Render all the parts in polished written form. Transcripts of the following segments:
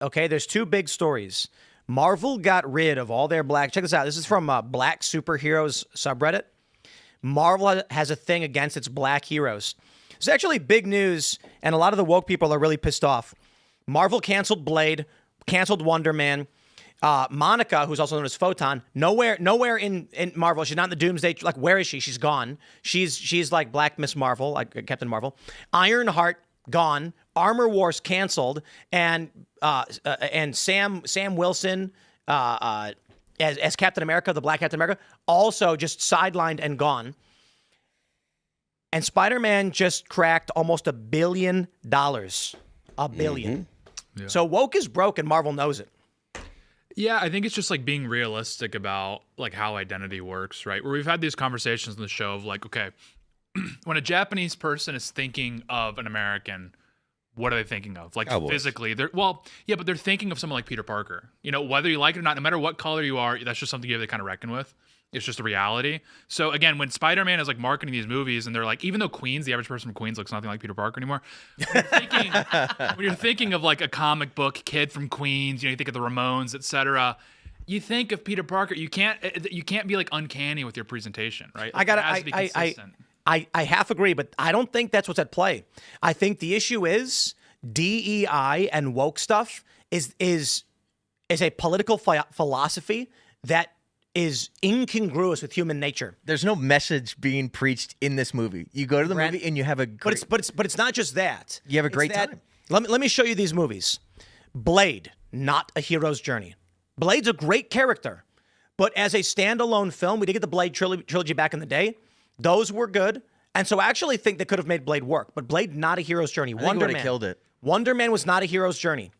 Okay, there's two big stories. Marvel got rid of all their black. Check this out. This is from Black Superheroes subreddit. Marvel has a thing against its black heroes. It's actually big news, and a lot of the woke people are really pissed off. Marvel canceled Blade, canceled Wonder Man. Monica, who's also known as Photon, nowhere in Marvel. She's not in the Doomsday. Like, where is she? She's gone. She's like Black Miss Marvel, like Captain Marvel. Ironheart gone. Armor Wars canceled, and Sam Wilson as Captain America, the Black Captain America, also just sidelined and gone. And Spider-Man just cracked almost $1 billion. $1 billion. Mm-hmm. Yeah. So woke is broke, and Marvel knows it. Yeah, I think it's just like being realistic about like how identity works, right? Where we've had these conversations on the show of like, okay, when a Japanese person is thinking of an American, what are they thinking of? Like physically, but they're thinking of someone like Peter Parker. You know, whether you like it or not, no matter what color you are, that's just something you have to kind of reckon with. It's just a reality. So again, when Spider-Man is like marketing these movies and they're like, even though Queens, the average person from Queens looks nothing like Peter Parker anymore. When you're thinking of like a comic book kid from Queens, you think of the Ramones, etc. You think of Peter Parker. You can't be like uncanny with your presentation, right? Like, it has to be consistent. I half agree, but I don't think that's what's at play. I think the issue is DEI and woke stuff is a political philosophy that is incongruous with human nature. There's no message being preached in this movie. You go to the movie and you have a great... But it's not just that. You have a great time. Let me show you these movies. Blade, not a hero's journey. Blade's a great character, but as a standalone film, we did get the Blade trilogy back in the day. Those were good, and so I actually think they could have made Blade work. But Blade, not a hero's journey. Wonder Man killed it. Wonder Man was not a hero's journey.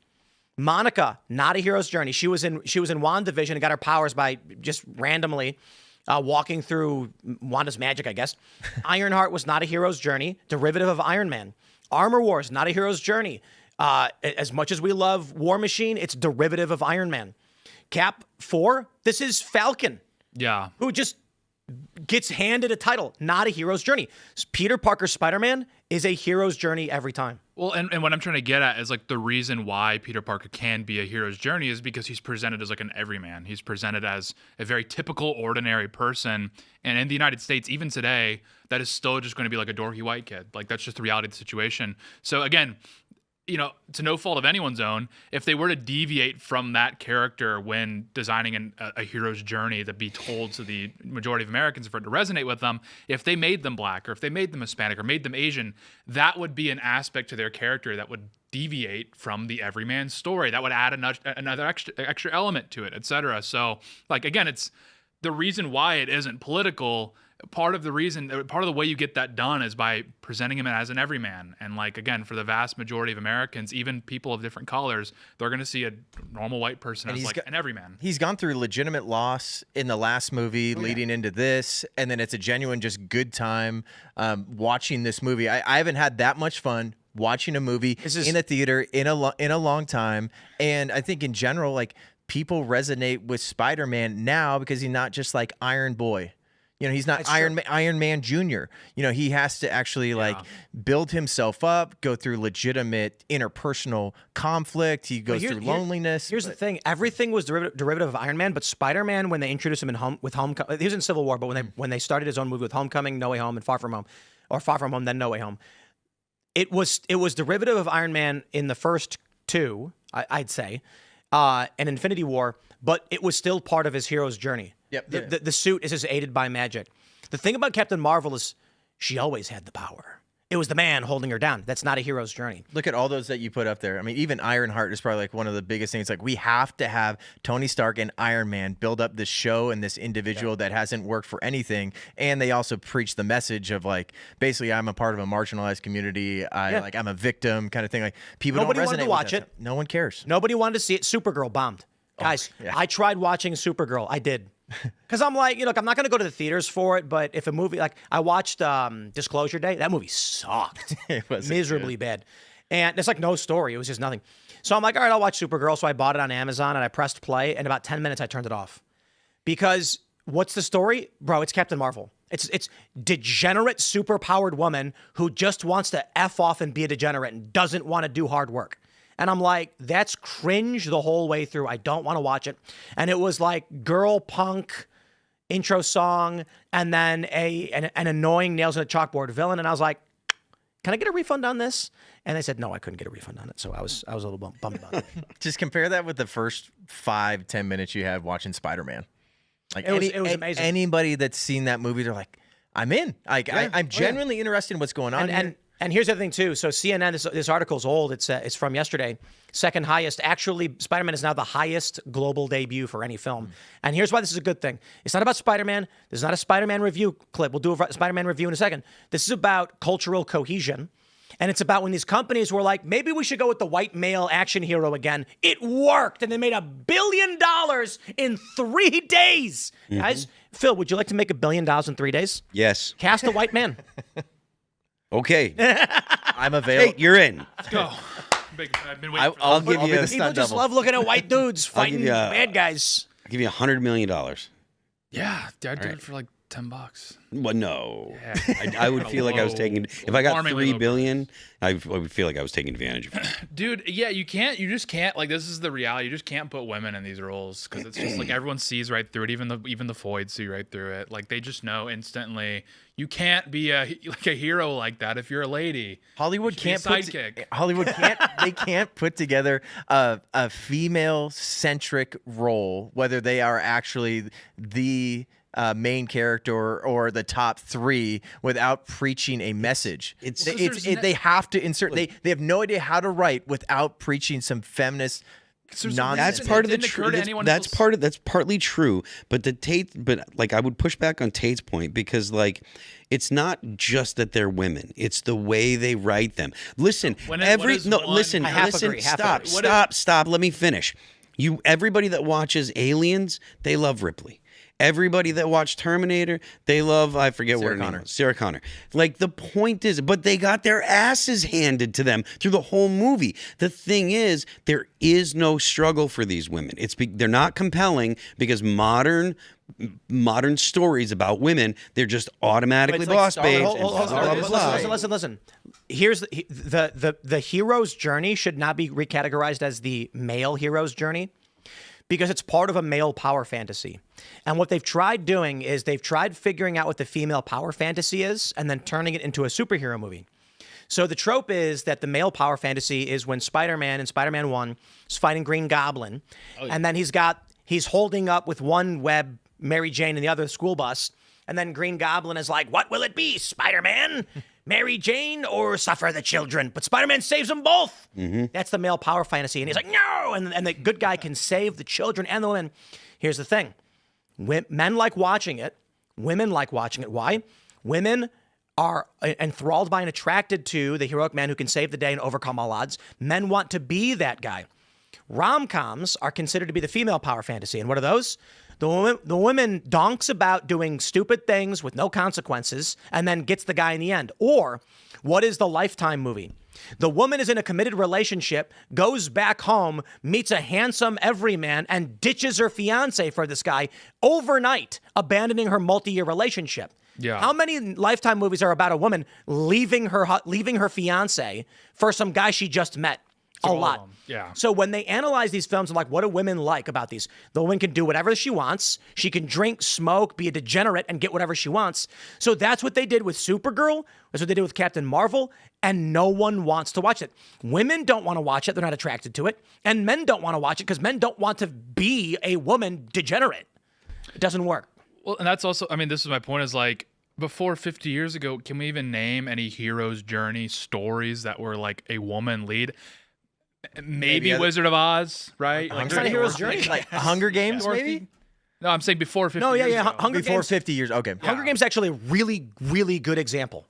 Monica, not a hero's journey. She was in WandaVision and got her powers by just randomly walking through Wanda's magic, I guess. Ironheart was not a hero's journey. Derivative of Iron Man. Armor Wars, not a hero's journey. As much as we love War Machine, it's derivative of Iron Man. Cap 4, this is Falcon. Yeah. Who just gets handed a title, not a hero's journey. Peter Parker Spider-Man is a hero's journey every time. Well, and what I'm trying to get at is like the reason why Peter Parker can be a hero's journey is because he's presented as like an everyman. He's presented as a very typical, ordinary person. And in the United States, even today, that is still just going to be like a dorky white kid. Like, that's just the reality of the situation. So again, you know, to no fault of anyone's own, if they were to deviate from that character when designing a hero's journey to be told to the majority of Americans for it to resonate with them, if they made them black or if they made them Hispanic or made them Asian, that would be an aspect to their character that would deviate from the everyman story. That would add another extra element to it, etc. So, like, again, it's the reason why it isn't political. Part of the way you get that done is by presenting him as an everyman. And like, again, for the vast majority of Americans, even people of different colors, they're going to see a normal white person as like an everyman. He's gone through legitimate loss in the last movie leading into this. And then it's a genuine, just good time watching this movie. I haven't had that much fun watching a movie in a theater in a long time. And I think in general, like, people resonate with Spider-Man now because he's not just like Iron Boy. You know, he's not Iron Man Jr. You know, he has to actually like build himself up, go through legitimate interpersonal conflict. He goes through loneliness. Here's the thing: everything was derivative of Iron Man, but Spider-Man, when they introduced him with Homecoming, he was in Civil War, but when they started his own movie with Homecoming, No Way Home, and Far From Home, then No Way Home, it was derivative of Iron Man in the first two, I'd say, and Infinity War, but it was still part of his hero's journey. Yep. The suit is just aided by magic. The thing about Captain Marvel is she always had the power. It was the man holding her down. That's not a hero's journey. Look at all those that you put up there. I mean, even Ironheart is probably like one of the biggest things. Like, we have to have Tony Stark and Iron Man build up this show and this individual that hasn't worked for anything. And they also preach the message of like, basically, I'm a part of a marginalized community. I'm a victim kind of thing. Like, people Nobody don't resonate wanted to watch it. No one cares. Nobody wanted to see it. Supergirl bombed. Guys, I tried watching Supergirl. I did. Because I'm like, I'm not going to go to the theaters for it, but if a movie, like, I watched Disclosure Day. That movie sucked. It was miserably bad. And it's like no story. It was just nothing. So I'm like, all right, I'll watch Supergirl. So I bought it on Amazon and I pressed play. And in about 10 minutes, I turned it off. Because what's the story? Bro, it's Captain Marvel. It's degenerate, superpowered woman who just wants to F off and be a degenerate and doesn't want to do hard work. And I'm like, that's cringe the whole way through. I don't want to watch it. And it was like girl punk intro song and then an annoying nails in a chalkboard villain. And I was like, can I get a refund on this? And they said, no, I couldn't get a refund on it. So I was a little bummed about it. Just compare that with the first 5-10 minutes you had watching Spider-Man. Like it was amazing. Anybody that's seen that movie, they're like, I'm in. Like I'm genuinely interested in what's going on. And here's the other thing too. So CNN, this article's old. It's from yesterday. Second highest. Actually, Spider-Man is now the highest global debut for any film. And here's why this is a good thing. It's not about Spider-Man. This is not a Spider-Man review clip. We'll do a Spider-Man review in a second. This is about cultural cohesion. And it's about when these companies were like, maybe we should go with the white male action hero again. It worked. And they made $1 billion in 3 days. Guys, Phil, would you like to make $1 billion in 3 days? Yes. Cast a white man. Okay. I'm available. Hey, you're in. Let's go. I've been waiting for I'll this. give you a People just love looking at white dudes fighting bad guys. I'll give you $100 million. Yeah, I'd do it for like $10. Well, no. Yeah. I would feel like I was taking. If I got Alarmingly $3 billion, I would feel like I was taking advantage of it. Dude, yeah, you just can't, like, this is the reality. You just can't put women in these roles because it's just like everyone sees right through it. Even the Foyds see right through it. Like, they just know instantly you can't be a hero like that if you're a lady. Hollywood can't sidekick. they can't put together a female centric role, whether they are actually the main character or the top 3, without preaching a message. They have to insert. They have no idea how to write without preaching some feminist nonsense. That's part of the truth. That's partly true. But like I would push back on Tate's point because like it's not just that they're women. It's the way they write them. Listen, stop. Let me finish. Everybody that watches Aliens, they love Ripley. Everybody that watched Terminator, they love, I forget what her name was. Sarah Connor. Like, the point is, but they got their asses handed to them through the whole movie. The thing is, there is no struggle for these women. They're not compelling because modern stories about women, they're just automatically boss babes. Listen. Here's the hero's journey should not be recategorized as the male hero's journey, because it's part of a male power fantasy. And what they've tried doing is they've tried figuring out what the female power fantasy is and then turning it into a superhero movie. So the trope is that the male power fantasy is when Spider-Man in Spider-Man 1 is fighting Green Goblin, and then he's holding up with one web Mary Jane and the other school bus, and then Green Goblin is like, what will it be, Spider-Man? Mary Jane or suffer the children? But Spider-Man saves them both. That's the male power fantasy. And he's like, no! And the good guy can save the children and the women. Here's the thing. Men like watching it. Women like watching it. Why? Women are enthralled by and attracted to the heroic man who can save the day and overcome all odds. Men want to be that guy. Rom-coms are considered to be the female power fantasy. And what are those? The woman donks about doing stupid things with no consequences and then gets the guy in the end. Or what is the Lifetime movie? The woman is in a committed relationship, goes back home, meets a handsome everyman, and ditches her fiance for this guy overnight, abandoning her multi-year relationship. Yeah. How many Lifetime movies are about a woman leaving her fiance for some guy she just met? A lot. Yeah. So when they analyze these films, I'm like, what do women like about these? The woman can do whatever she wants. She can drink, smoke, be a degenerate, and get whatever she wants. So that's what they did with Supergirl. That's what they did with Captain Marvel. And no one wants to watch it. Women don't want to watch it. They're not attracted to it. And men don't want to watch it because men don't want to be a woman degenerate. It doesn't work. Well, and that's also, I mean, this is my point is like, before 50 years ago, can we even name any hero's journey stories that were like a woman lead? Maybe Wizard of Oz, right? Like, it's not a hero's journey. Like Hunger Games, maybe? No, I'm saying before 50 years ago. Hunger Before Games. 50 years, okay. Hunger Games is actually a really, really good example.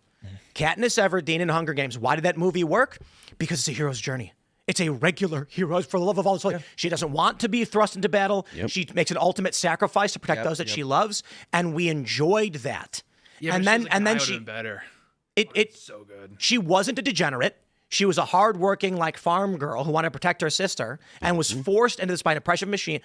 Katniss Everdeen in Hunger Games. Why did that movie work? Because it's a hero's journey. It's a regular hero for the love of all. Yeah. She doesn't want to be thrust into battle. Yep. She makes an ultimate sacrifice to protect those that she loves, and we enjoyed that. Yeah, and then she better. It's so good. She wasn't a degenerate. She was a hardworking, like, farm girl who wanted to protect her sister and was forced into this by an oppressive machine,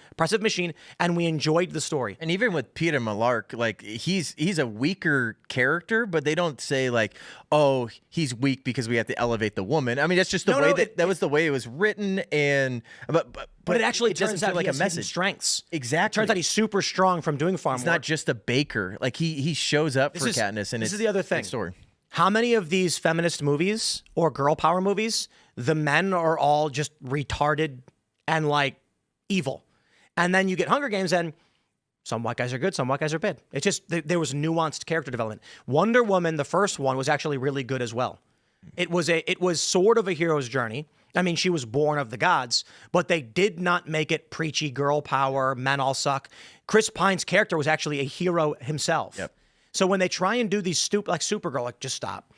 and we enjoyed the story. And even with Peter Malark, like, he's a weaker character, but they don't say, like, oh, he's weak because we have to elevate the woman. I mean, that's just the way that was the way it was written, and but it actually doesn't turns feel out like he has a message. strengths. Exactly. It turns out he's super strong from doing farm He's work. not just a baker. Like, he shows up for Katniss, and this is the other thing. Story. How many of these feminist movies or girl power movies, the men are all just retarded and, like, evil? And then you get Hunger Games and some white guys are good, some white guys are bad. It's just, there was nuanced character development. Wonder Woman, the first one, was actually really good as well. It was sort of a hero's journey. I mean, she was born of the gods, but they did not make it preachy girl power, men all suck. Chris Pine's character was actually a hero himself. Yep. So when they try and do these stupid, like Supergirl, like, just stop.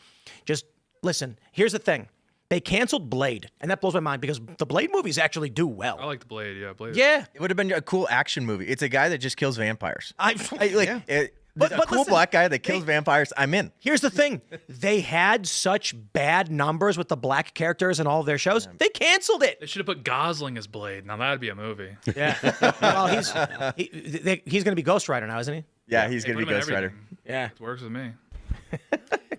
Just listen. Here's the thing. They canceled Blade, and that blows my mind because the Blade movies actually do well. I like the Blade. Yeah, Blade. Yeah. It would have been a cool action movie. It's a guy that just kills vampires. But A cool listen, black guy that kills vampires. I'm in. Here's the thing. They had such bad numbers with the black characters in all of their shows. They canceled it. They should have put Gosling as Blade. Now that'd be a movie. Yeah. Well, he's going to be Ghost Rider now, isn't he? Yeah, he's gonna be Ghost Rider. Yeah. It works with me.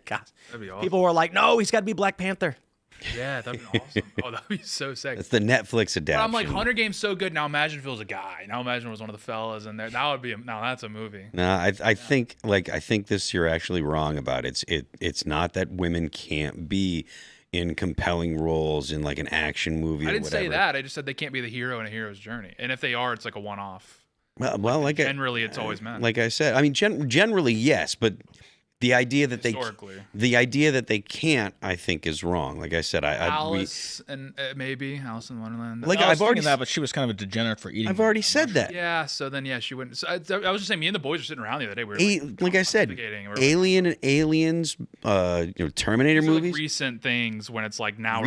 God. That'd be awesome. People were like, no, he's got to be Black Panther. Yeah, that'd be awesome. Oh, that'd be so sick. It's the Netflix adaptation. But I'm like, Hunger Games so good. Now imagine if it was a guy. Now imagine it was one of the fellas in there. That would be. Now that's a movie. No, I think this you're actually wrong about. It's not that women can't be in compelling roles in like an action movie. I or didn't whatever. say that. I just said they can't be the hero in a hero's journey. And if they are, it's like a one-off. Well, like Generally, it's always men. Like I said, I mean, generally yes, but the idea that they can't, I think, is wrong. Like I said, Alice and maybe Alice in Wonderland. Like I was I've already thinking that, but she was kind of a degenerate for eating. I've already said that. Yeah, so then she wouldn't. So I was just saying, me and the boys were sitting around the other day. We were Like I said, investigating, and Aliens, Terminator these are, like, movies. recent things when it's like now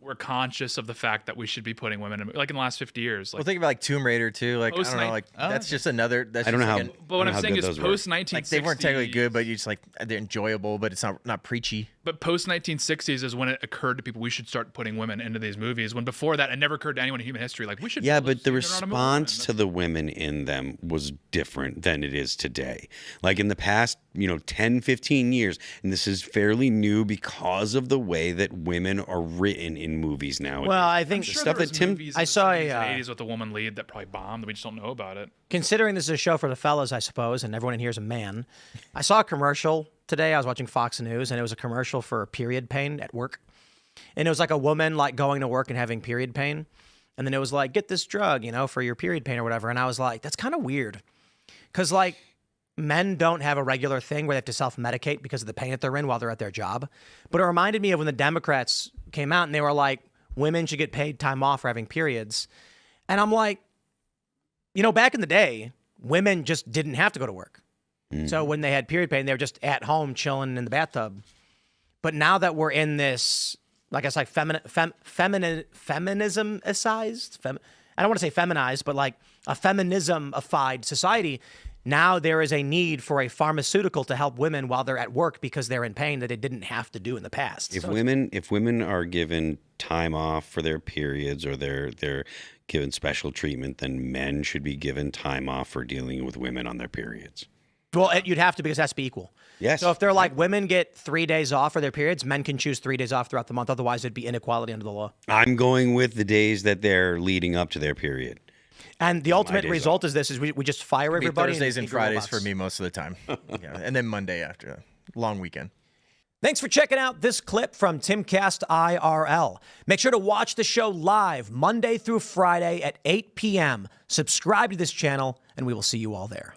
we're conscious of the fact that we should be putting women in, like in the last 50 years. Like, Well, think about like Tomb Raider too. Like, I don't know. Like, that's just another. That's I don't know just how. like but what I don't I'm know how saying good is those were. post 1960s. like they weren't technically good, but you just like they're enjoyable, but it's not preachy. But post 1960s is when it occurred to people we should start putting women into these movies. When before that, it never occurred to anyone in human history. Like we should. Yeah, build a but the scene around a movie. response to the women in them was different than it is today. Like in the past, 10, 15 years, and this is fairly new because of the way that women are written in movies nowadays. Well, I think I'm sure stuff there that was Tim- movies I in the saw 70s a, and 80s with a woman lead that probably bombed. We just don't know about it. considering this is a show for the fellas, I suppose, and everyone in here is a man, I saw a commercial today. I was watching Fox News, and it was a commercial for period pain at work. And it was like a woman like going to work and having period pain. And then it was like, get this drug, for your period pain or whatever. And I was like, that's kind of weird. Because like men don't have a regular thing where they have to self-medicate because of the pain that they're in while they're at their job. But it reminded me of when the Democrats came out and they were like, women should get paid time off for having periods. And I'm like, back in the day, women just didn't have to go to work. So when they had period pain, they were just at home chilling in the bathtub. But now that we're in this, like I said, feminism-ized, I don't want to say feminized, but like a feminism-ified society, now there is a need for a pharmaceutical to help women while they're at work because they're in pain that they didn't have to do in the past. If women are given time off for their periods or they're given special treatment, then men should be given time off for dealing with women on their periods. Well, you'd have to because it has to be equal. Yes. So if they're like women get 3 days off for their periods, men can choose 3 days off throughout the month. Otherwise, it'd be inequality under the law. I'm going with the days that they're leading up to their period. And the ultimate result is this: we just fire everybody. Thursdays and make Fridays robots. for me most of the time. Yeah, and then Monday after a long weekend. Thanks for checking out this clip from Timcast IRL. Make sure to watch the show live Monday through Friday at 8 p.m. Subscribe to this channel, and we will see you all there.